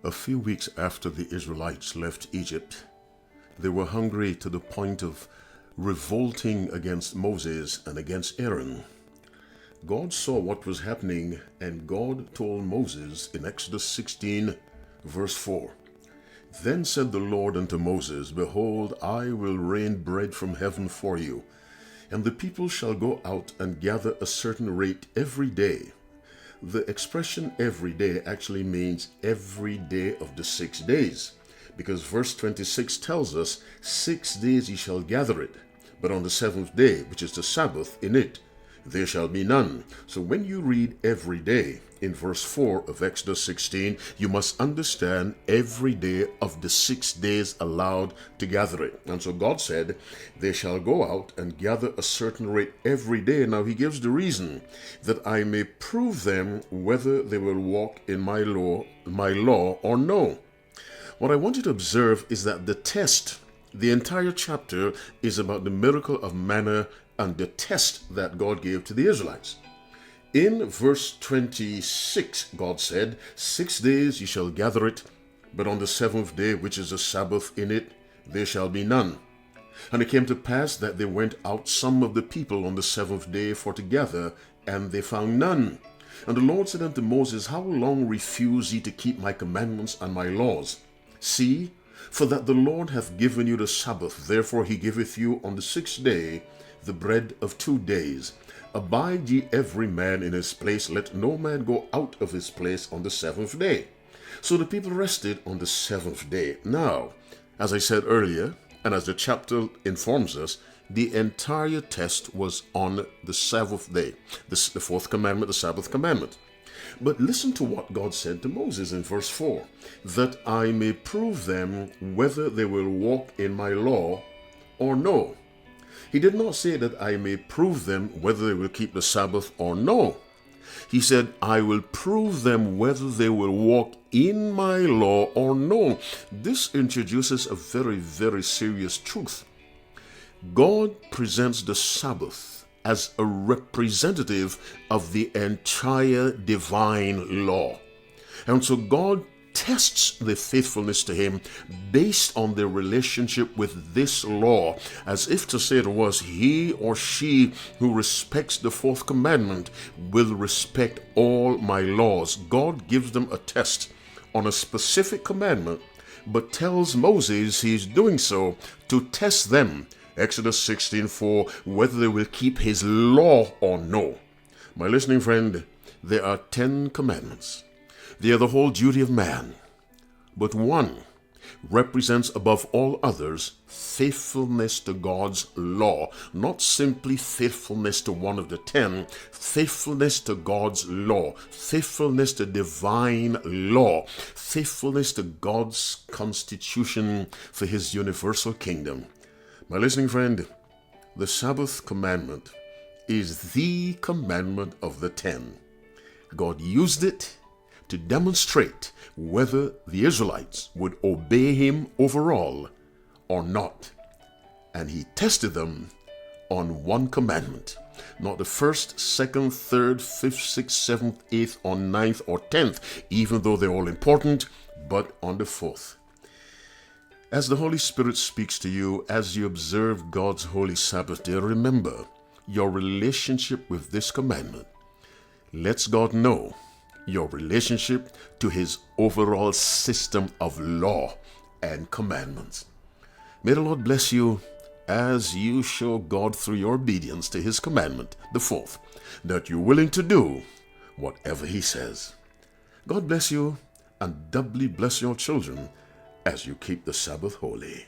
A few weeks after the Israelites left Egypt, they were hungry to the point of revolting against Moses and against Aaron. God saw what was happening, and God told Moses in Exodus 16, verse 4, "Then said the Lord unto Moses, Behold, I will rain bread from heaven for you, and the people shall go out and gather a certain rate every day." The expression every day actually means every day of the 6 days, because verse 26 tells us, 6 days ye shall gather it, but on the seventh day, which is the Sabbath, in it there shall be none. So when you read every day in verse 4 of Exodus 16, you must understand every day of the 6 days allowed to gather it. And so God said, they shall go out and gather a certain rate every day. Now he gives the reason, that I may prove them whether they will walk in my law or no. What I want you to observe is that the test, the entire chapter is about the miracle of manna and the test that God gave to the Israelites. In verse 26, God said, 6 days ye shall gather it, but on the seventh day, which is the Sabbath, in it there shall be none. And it came to pass that they went out some of the people on the seventh day for to gather, and they found none. And the Lord said unto Moses, How long refuse ye to keep my commandments and my laws? See, for that the Lord hath given you the Sabbath, therefore he giveth you on the 6th day the bread of 2 days. Abide ye every man in his place, let no man go out of his place on the 7th day. So the people rested on the 7th day. Now, as I said earlier, and as the chapter informs us, the entire test was on the 7th day, the 4th commandment, the Sabbath commandment. But listen to what God said to Moses in verse 4, that I may prove them whether they will walk in my law or no. He did not say that I may prove them whether they will keep the Sabbath or no. He said, I will prove them whether they will walk in my law or no. This introduces a very, very serious truth. God presents the Sabbath as a representative of the entire divine law. And so God tests the faithfulness to him based on their relationship with this law, as if to say to us, he or she who respects the 4th commandment will respect all my laws. God gives them a test on a specific commandment, but tells Moses he's doing so to test them, Exodus 16:4, whether they will keep his law or no. My listening friend, there are 10 commandments. They are the whole duty of man. But one represents above all others faithfulness to God's law. Not simply faithfulness to one of the 10, faithfulness to God's law, faithfulness to divine law, faithfulness to God's constitution for his universal kingdom. My listening friend, the Sabbath commandment is the commandment of the 10. God used it to demonstrate whether the Israelites would obey him overall or not. And he tested them on one commandment, not the 1st, 2nd, 3rd, 5th, 6th, 7th, 8th, or 9th, or 10th, even though they're all important, but on the 4th. As the Holy Spirit speaks to you, as you observe God's holy Sabbath day, remember your relationship with this commandment lets God know your relationship to his overall system of law and commandments. May the Lord bless you as you show God through your obedience to his commandment, the 4th, that you're willing to do whatever he says. God bless you and doubly bless your children as you keep the Sabbath holy.